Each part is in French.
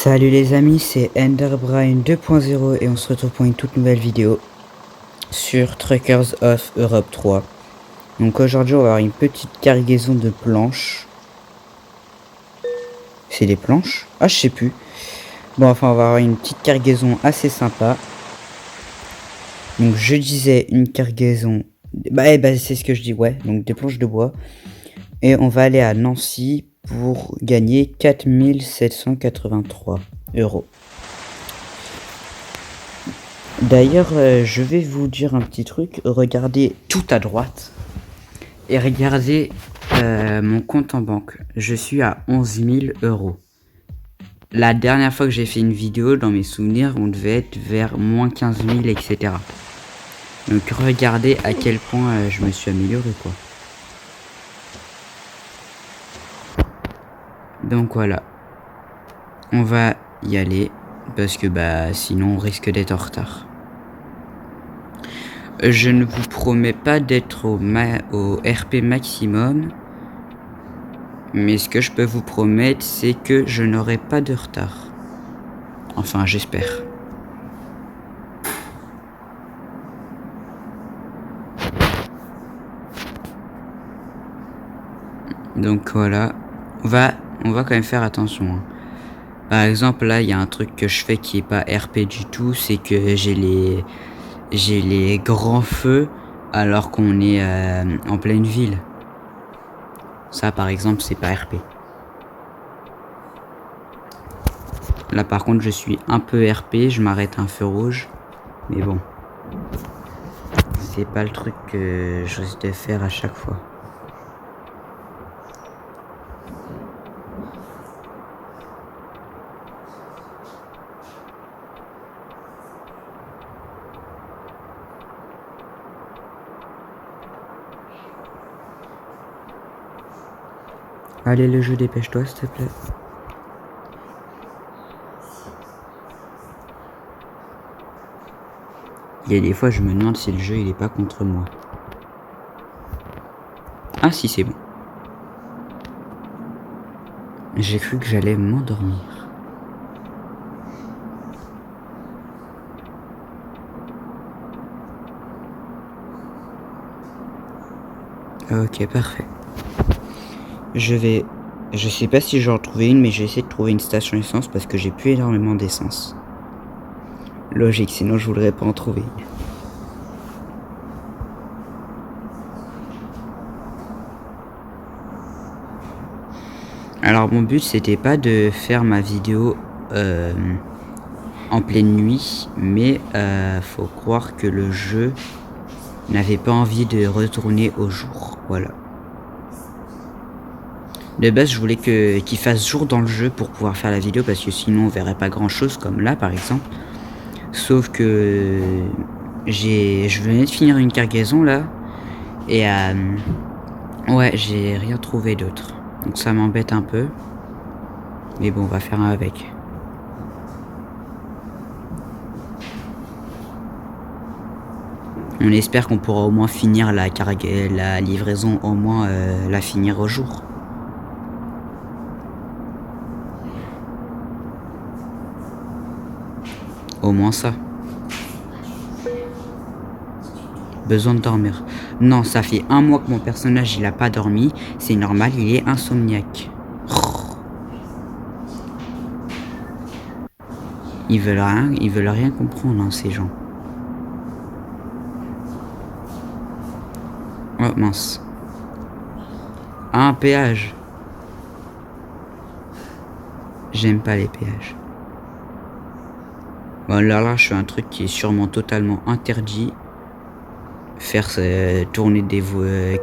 Salut les amis, c'est Enderbrain 2.0 et on se retrouve pour une toute nouvelle vidéo sur Truckers of Europe 3. Donc aujourd'hui on va avoir une petite cargaison de planches. C'est des planches? Ah je sais plus. Bon enfin on va avoir une petite cargaison assez sympa. Donc je disais une cargaison... Bah c'est ce que je dis, ouais. Donc des planches de bois. Et on va aller à Nancy pour gagner 4783 €. D'ailleurs, je vais vous dire un petit truc. Regardez tout à droite et regardez mon compte en banque. Je suis à 11 000 €. La dernière fois que j'ai fait une vidéo, dans mes souvenirs, on devait être vers moins 15 000, etc. Donc regardez à quel point je me suis amélioré, quoi. Donc voilà. On va y aller parce que sinon on risque d'être en retard. Je ne vous promets pas d'être au RP maximum, mais ce que je peux vous promettre, c'est que je n'aurai pas de retard. Enfin, j'espère. Donc voilà, on va quand même faire attention, hein. Par exemple, là, il y a un truc que je fais qui est pas RP du tout, c'est que j'ai les grands feux alors qu'on est en pleine ville. Ça, par exemple, c'est pas RP. Là, par contre, je suis un peu RP, je m'arrête à un feu rouge. Mais bon, c'est pas le truc que je risque de faire à chaque fois. Allez, le jeu, dépêche-toi, s'il te plaît. Il y a des fois, je me demande si le jeu, il est pas contre moi. Ah si, c'est bon. J'ai cru que j'allais m'endormir. Ok, parfait. Je sais pas si j'en trouver une, mais j'ai essayé de trouver une station essence parce que j'ai plus énormément d'essence. Logique, sinon je voudrais pas en trouver une. Alors mon but c'était pas de faire ma vidéo en pleine nuit, mais faut croire que le jeu n'avait pas envie de retourner au jour, voilà. De base je voulais qu'il fasse jour dans le jeu pour pouvoir faire la vidéo parce que sinon on verrait pas grand chose comme là par exemple. Sauf que je venais de finir une cargaison là et ouais j'ai rien trouvé d'autre. Donc ça m'embête un peu. Mais bon on va faire avec. On espère qu'on pourra au moins finir la livraison, au moins la finir au jour. Au moins ça. Besoin de dormir. Non, ça fait 1 mois que mon personnage il a pas dormi. C'est normal, il est insomniaque. Ils veulent rien comprendre, hein, ces gens. Oh mince. Ah, un péage. J'aime pas les péages. Bon là je fais un truc qui est sûrement totalement interdit. Faire tourner des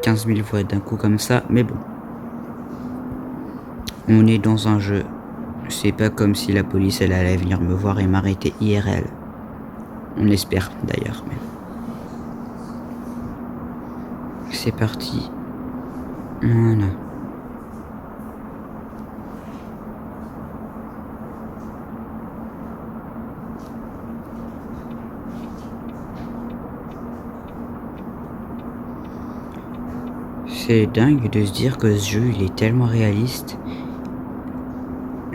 15 000 voix d'un coup comme ça, mais bon. On est dans un jeu. C'est pas comme si la police elle allait venir me voir et m'arrêter IRL. On espère d'ailleurs. Mais... c'est parti. Voilà. C'est dingue de se dire que ce jeu il est tellement réaliste.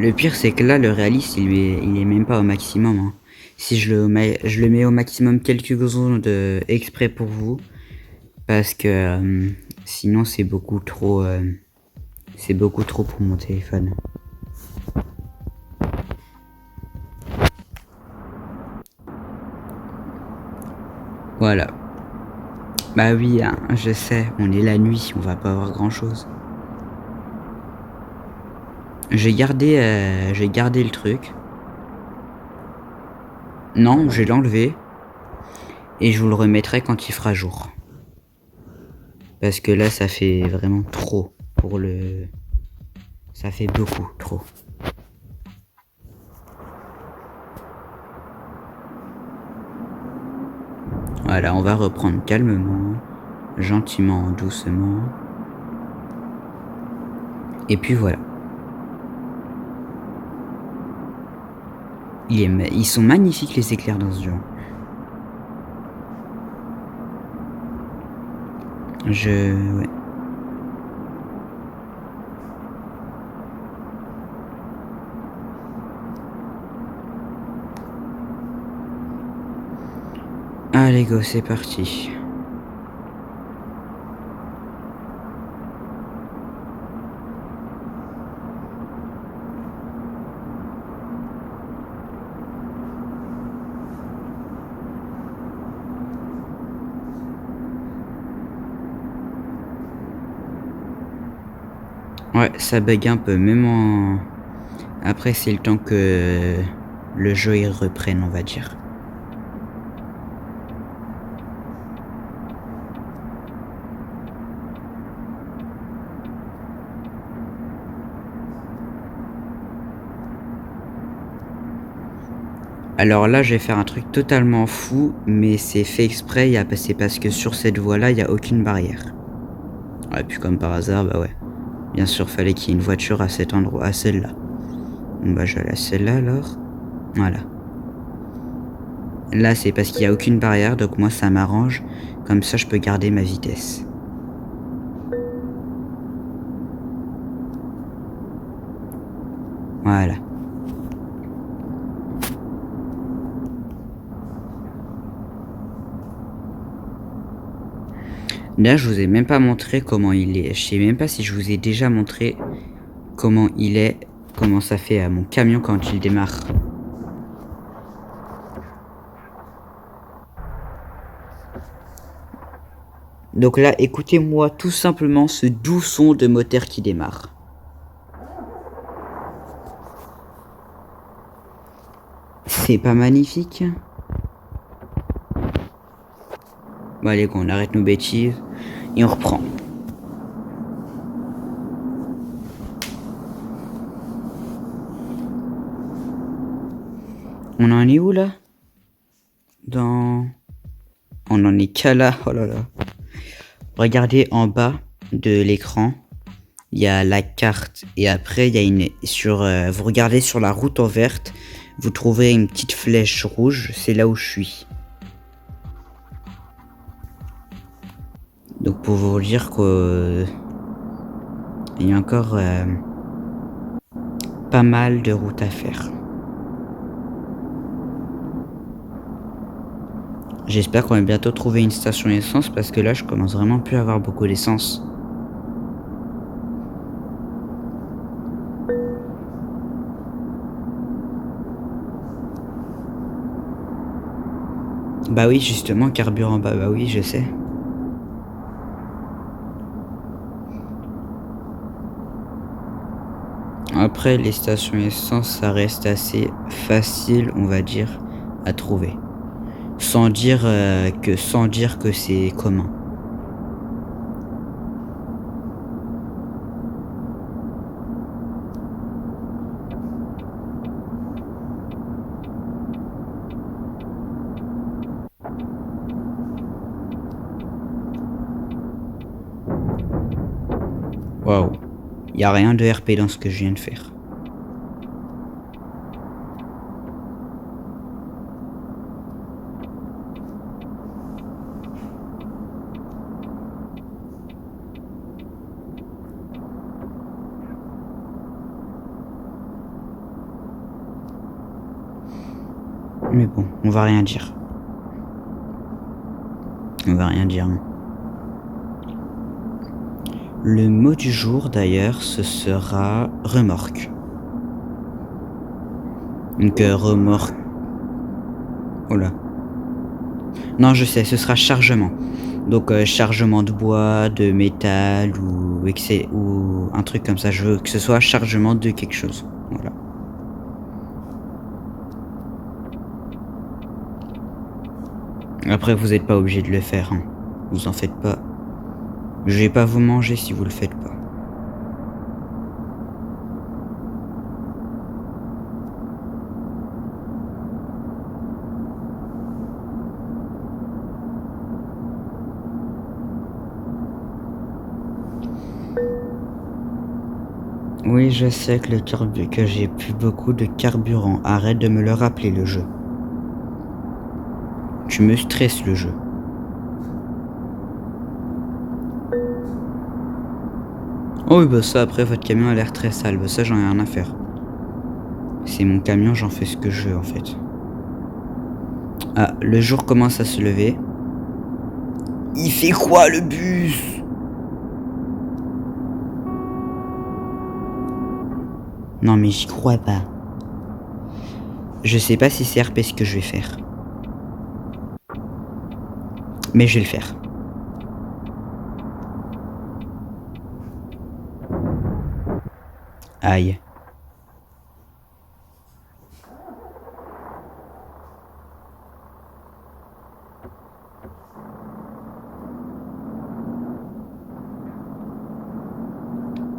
Le pire, c'est que là, le réaliste, il est même pas au maximum, hein. Si je le mets au maximum quelques secondes exprès pour vous, parce que sinon c'est beaucoup trop pour mon téléphone. Voilà. Bah oui, hein, je sais, on est la nuit, on va pas avoir grand chose. J'ai gardé le truc. Non, je vais l'enlever. Et je vous le remettrai quand il fera jour. Parce que là, ça fait vraiment trop pour le... Ça fait beaucoup trop. Voilà, on va reprendre calmement, gentiment, doucement. Et puis voilà. Ils sont magnifiques les éclairs dans ce jeu. Ouais. Allez go, c'est parti. Ouais, ça bug un peu, même en... Après, c'est le temps que le jeu il reprenne, on va dire. Alors là, je vais faire un truc totalement fou, mais c'est fait exprès, c'est parce que sur cette voie-là, il n'y a aucune barrière. Ouais, puis comme par hasard, bah ouais. Bien sûr, fallait qu'il y ait une voiture à cet endroit, à celle-là. Bon bah je vais à celle-là alors. Voilà. Là, c'est parce qu'il n'y a aucune barrière, donc moi ça m'arrange. Comme ça, je peux garder ma vitesse. Voilà. Là, je vous ai même pas montré comment il est. Je sais même pas si je vous ai déjà montré comment il est, comment ça fait à mon camion quand il démarre. Donc là, écoutez-moi tout simplement ce doux son de moteur qui démarre. C'est pas magnifique? Bon allez, on arrête nos bêtises et on reprend. On en est où là? On en est qu'à là, oh là là. Regardez en bas de l'écran, il y a la carte et après il y a vous regardez sur la route en verte, vous trouverez une petite flèche rouge, c'est là où je suis. Donc pour vous dire que il y a encore pas mal de routes à faire. J'espère qu'on va bientôt trouver une station essence parce que là je commence vraiment plus à avoir beaucoup d'essence. Bah oui, justement, carburant, bah oui, je sais. Après, les stations essence, ça reste assez facile, on va dire, à trouver. Sans dire que c'est commun. Waouh. Il n'y a rien de RP dans ce que je viens de faire. Mais bon, on va rien dire. On va rien dire. Hein. Le mot du jour d'ailleurs, ce sera remorque. Donc remorque. Oh là. Non, je sais, ce sera chargement. Donc chargement de bois, de métal ou un truc comme ça. Je veux que ce soit chargement de quelque chose. Voilà. Après, vous n'êtes pas obligé de le faire. Hein. Vous en faites pas. Je vais pas vous manger si vous le faites pas. Oui, je sais que j'ai plus beaucoup de carburant. Arrête de me le rappeler, le jeu. Tu me stresses, le jeu. Oh oui, bah ça, après, votre camion a l'air très sale. Bah ça, j'en ai rien à faire. C'est mon camion, j'en fais ce que je veux, en fait. Ah, le jour commence à se lever. Il fait quoi, le bus? Non, mais j'y crois pas. Je sais pas si c'est RP ce que je vais faire. Mais je vais le faire. Aïe.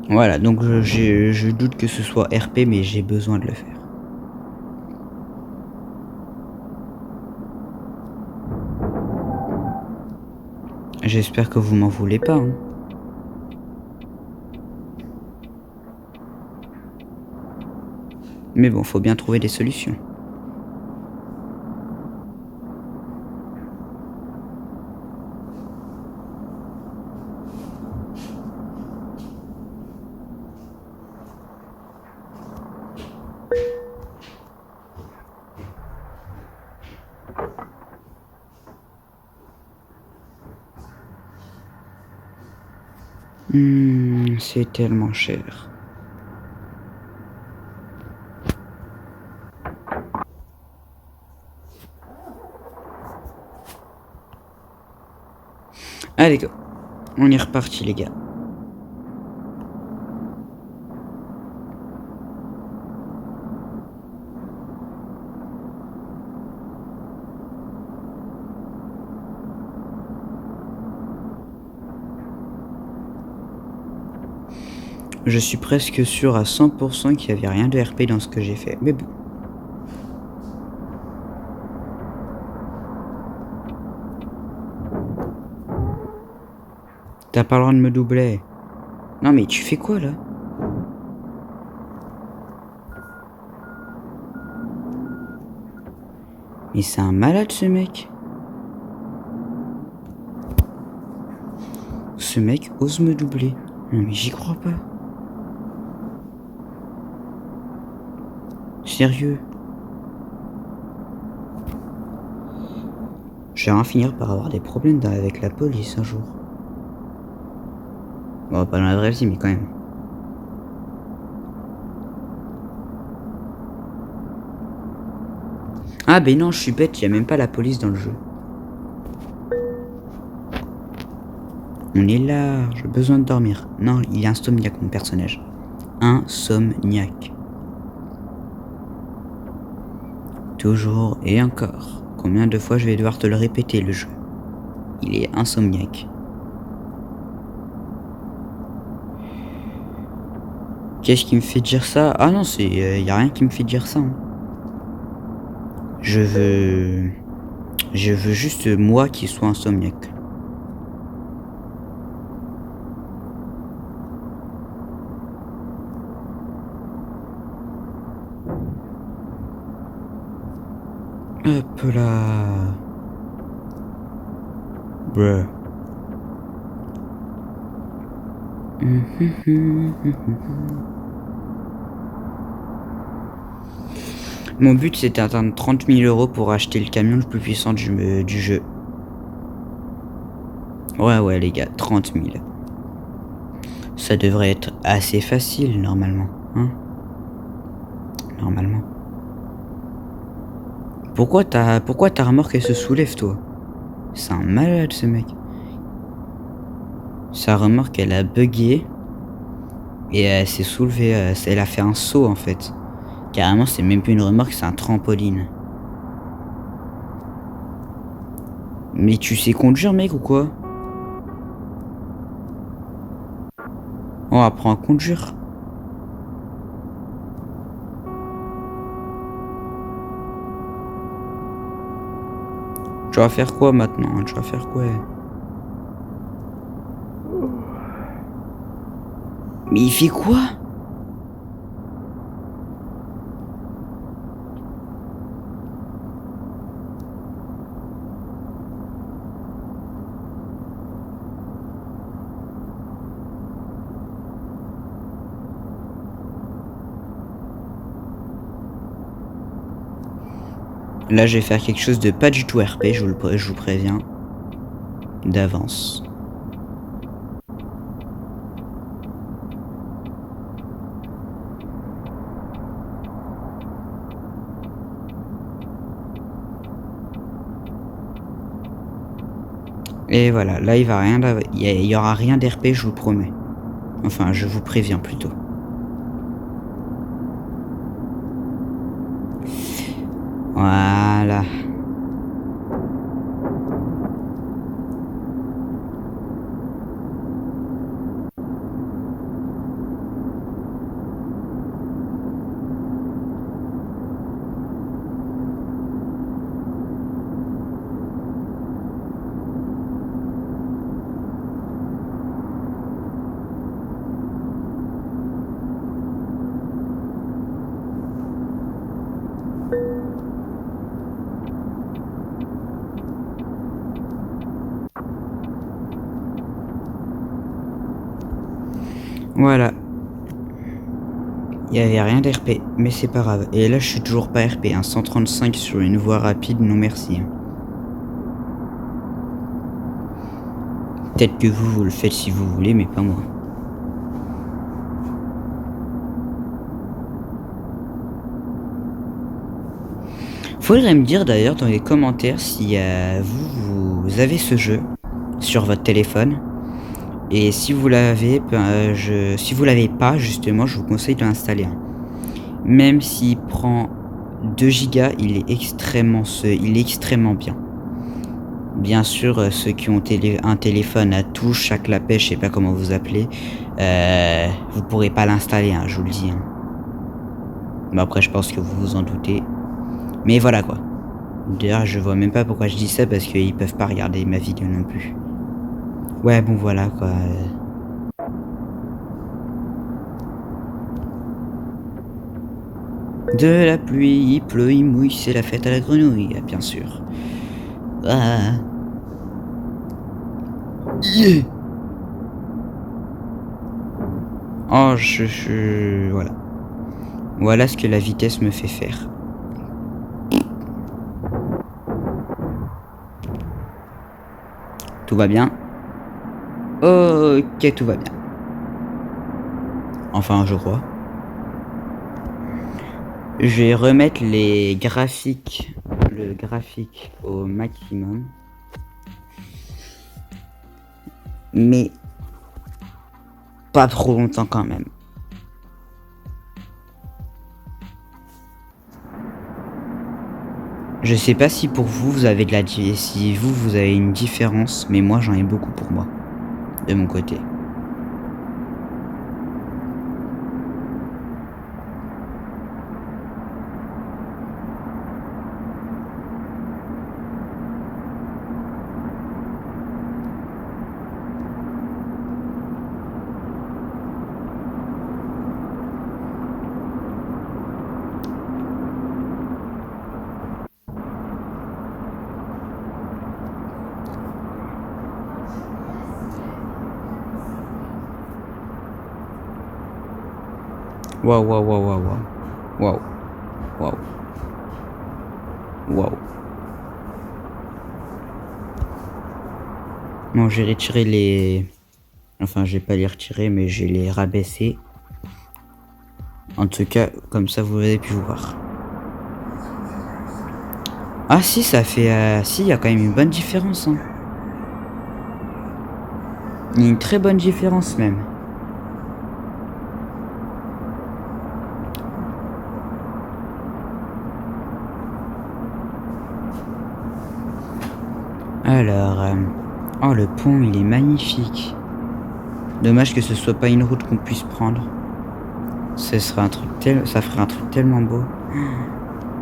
Voilà, donc je doute que ce soit RP, mais j'ai besoin de le faire. J'espère que vous m'en voulez pas. Hein. Mais bon, faut bien trouver des solutions. C'est tellement cher. Allez, go. On est reparti, les gars. Je suis presque sûr à 100% qu'il n'y avait rien de RP dans ce que j'ai fait. Mais bon. T'as pas le droit de me doubler. Non mais tu fais quoi là? Mais c'est un malade ce mec. Ce mec ose me doubler. Non mais j'y crois pas. Sérieux. Je vais en finir par avoir des problèmes avec la police un jour. Bon, pas dans la vraie vie, mais quand même. Ah ben non, je suis bête, y a même pas la police dans le jeu. On est là, j'ai besoin de dormir. Non, il est insomniaque mon personnage. Insomniaque. Toujours et encore. Combien de fois je vais devoir te le répéter le jeu? Il est insomniaque. Qu'est-ce qui me fait dire ça? Ah non, y a rien qui me fait dire ça. Hein. Je veux juste moi qui soit insomniaque. Hop là. Bruh. Mon but c'est d'atteindre 30 000 euros pour acheter le camion le plus puissant du jeu. Ouais les gars, 30 000. Ça devrait être assez facile normalement, hein? Normalement. Pourquoi ta remorque elle se soulève toi? C'est un malade ce mec. Sa remorque elle a bugué. Et elle s'est soulevée, elle a fait un saut en fait. Carrément c'est même plus une remorque, c'est un trampoline. Mais tu sais conduire mec ou quoi? On apprend à conduire. Tu vas faire quoi maintenant? Tu vas faire quoi? Mais il fait quoi? Là je vais faire quelque chose de pas du tout RP, je vous préviens. D'avance. Et voilà, là il y aura rien d'RP, je vous promets. Enfin, je vous préviens plutôt. Voilà. Voilà. Il y avait rien d'RP, mais c'est pas grave. Et là je suis toujours pas RP, hein. 135 sur une voie rapide, non merci. Hein. Peut-être que vous le faites si vous voulez, mais pas moi. Faudrait me dire d'ailleurs dans les commentaires si vous avez ce jeu sur votre téléphone. Et si vous l'avez, si vous l'avez pas, justement, je vous conseille de l'installer. Même s'il prend 2 gigas, il est extrêmement bien. Bien sûr, ceux qui ont un téléphone à touche, à clapet, je sais pas comment vous appelez, vous pourrez pas l'installer, hein, je vous le dis. Hein. Mais après, je pense que vous vous en doutez. Mais voilà quoi. D'ailleurs, je vois même pas pourquoi je dis ça parce qu'ils peuvent pas regarder ma vidéo non plus. Ouais, bon voilà quoi. De la pluie, il pleut, il mouille, c'est la fête à la grenouille, bien sûr. Ah. Yeah. Oh, voilà. Voilà ce que la vitesse me fait faire. Tout va bien? Ok, tout va bien. Enfin, je crois. Je vais remettre le graphique au maximum. Mais pas trop longtemps quand même. Je sais pas si pour vous, vous avez si vous avez une différence, mais moi j'en ai beaucoup pour moi, de mon côté. Waouh. Waouh. Bon, j'ai retiré les... Enfin, je vais pas les retirer, mais je vais les rabaisser. En tout cas, comme ça, vous avez pu voir. Ah si, ça fait... Si, il y a quand même une bonne différence. Hein. Il y a une très bonne différence même. Alors... Oh, le pont, il est magnifique. Dommage que ce soit pas une route qu'on puisse prendre. Ce serait un truc ça ferait un truc tellement beau.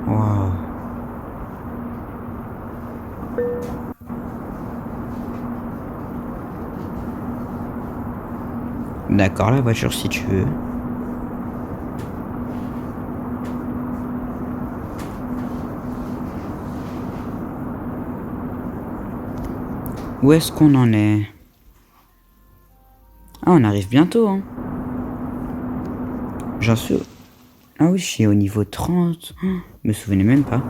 Waouh. D'accord, la voiture si tu veux. Où est-ce qu'on en est? Ah, on arrive bientôt, hein. J'en suis... Ah oui, je suis au niveau 30. Je me souvenais même pas.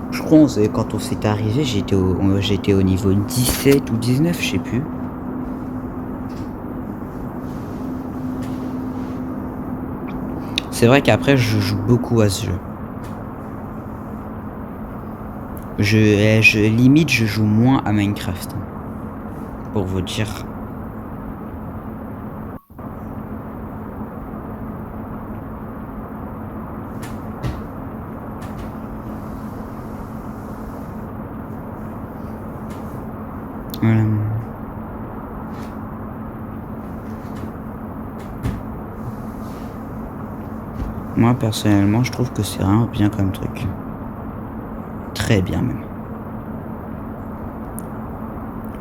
Je crois que quand on s'est arrivé, j'étais au niveau 17 ou 19, je sais plus. C'est vrai qu'après, je joue beaucoup à ce jeu. Limite, je joue moins à Minecraft. Pour vous dire. Voilà. Moi, personnellement, je trouve que c'est vraiment bien comme truc. Très bien même.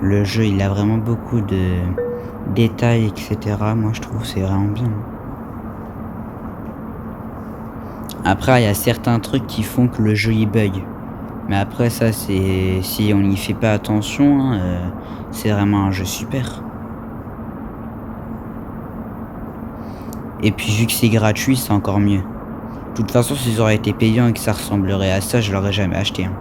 Le jeu, il a vraiment beaucoup de détails, etc. Moi, je trouve que c'est vraiment bien. Après, il y a certains trucs qui font que le jeu, il bug. Mais après, ça, c'est... Si on n'y fait pas attention, hein, c'est vraiment un jeu super. Et puis, vu que c'est gratuit, c'est encore mieux. De toute façon, s'ils auraient été payants et que ça ressemblerait à ça, je l'aurais jamais acheté. Hein.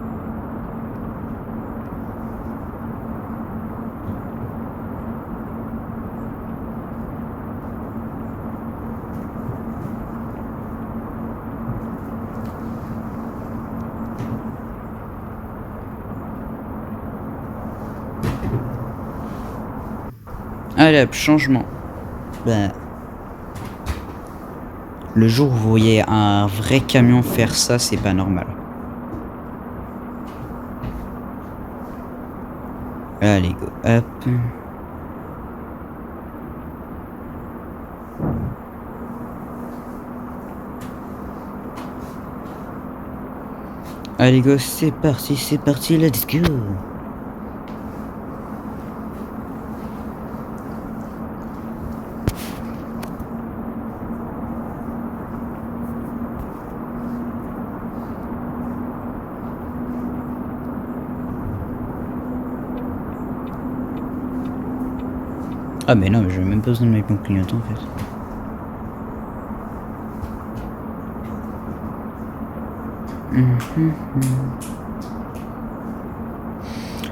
Allez hop, changement. Ben, le jour où vous voyez un vrai camion faire ça, c'est pas normal. Allez, go, hop. Allez, go, c'est parti, let's go. Ah mais non, mais j'ai même pas besoin de mettre mon clignotant en fait.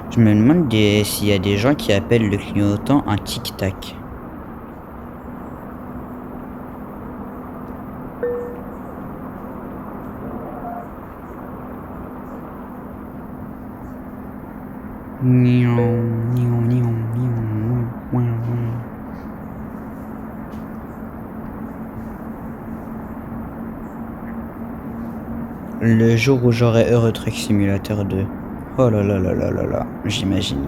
Je me demande s'il y a des gens qui appellent le clignotant un tic-tac. Le jour où j'aurai Euro Truck Simulator 2. Oh là là là là là là, j'imagine.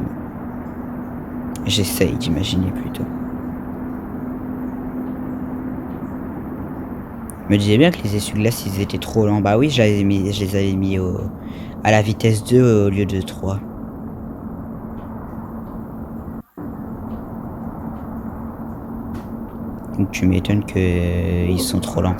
J'essaye d'imaginer plutôt. Je me disais bien que les essuie-glaces ils étaient trop lents. Bah oui, je les avais mis à la vitesse 2 au lieu de 3. Donc tu m'étonnes que ils sont trop lents.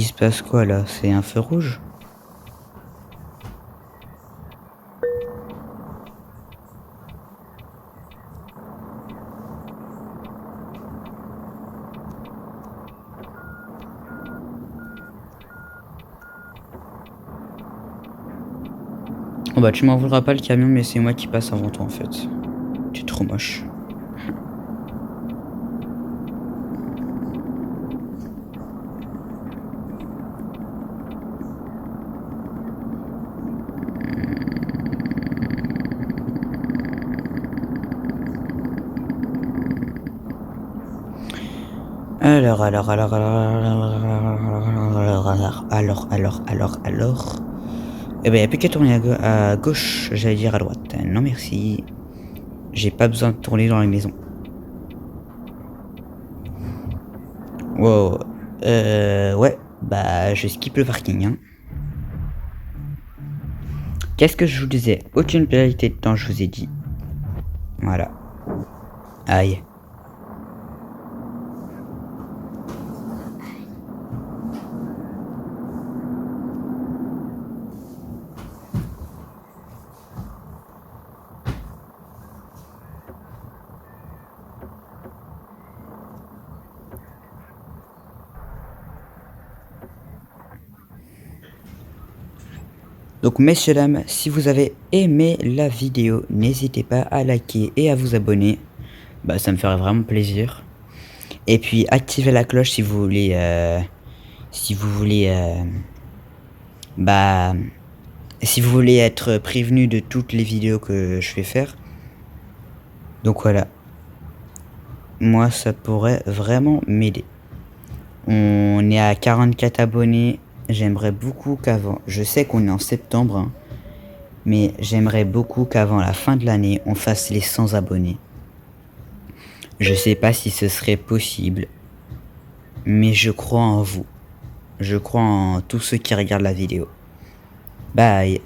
Il se passe quoi là? C'est un feu rouge? Oh bah tu m'en voudras pas le camion, mais c'est moi qui passe avant toi en fait. Tu es trop moche. Alors. Eh ben, y a plus qu'à tourner à gauche, j'allais dire à droite. Non merci. J'ai pas besoin de tourner dans la maison. Wow. Ouais. Bah, je skip le parking, hein. Qu'est-ce que je vous disais? Aucune pénalité de temps, je vous ai dit. Voilà. Aïe. Donc messieurs dames, si vous avez aimé la vidéo, n'hésitez pas à liker et à vous abonner. Bah ça me ferait vraiment plaisir. Et puis activez la cloche si vous voulez bah si vous voulez être prévenu de toutes les vidéos que je vais faire. Donc voilà. Moi ça pourrait vraiment m'aider. On est à 44 abonnés. J'aimerais beaucoup qu'avant, je sais qu'on est en septembre, hein, mais j'aimerais beaucoup qu'avant la fin de l'année, on fasse les 100 abonnés. Je sais pas si ce serait possible, mais je crois en vous. Je crois en tous ceux qui regardent la vidéo. Bye.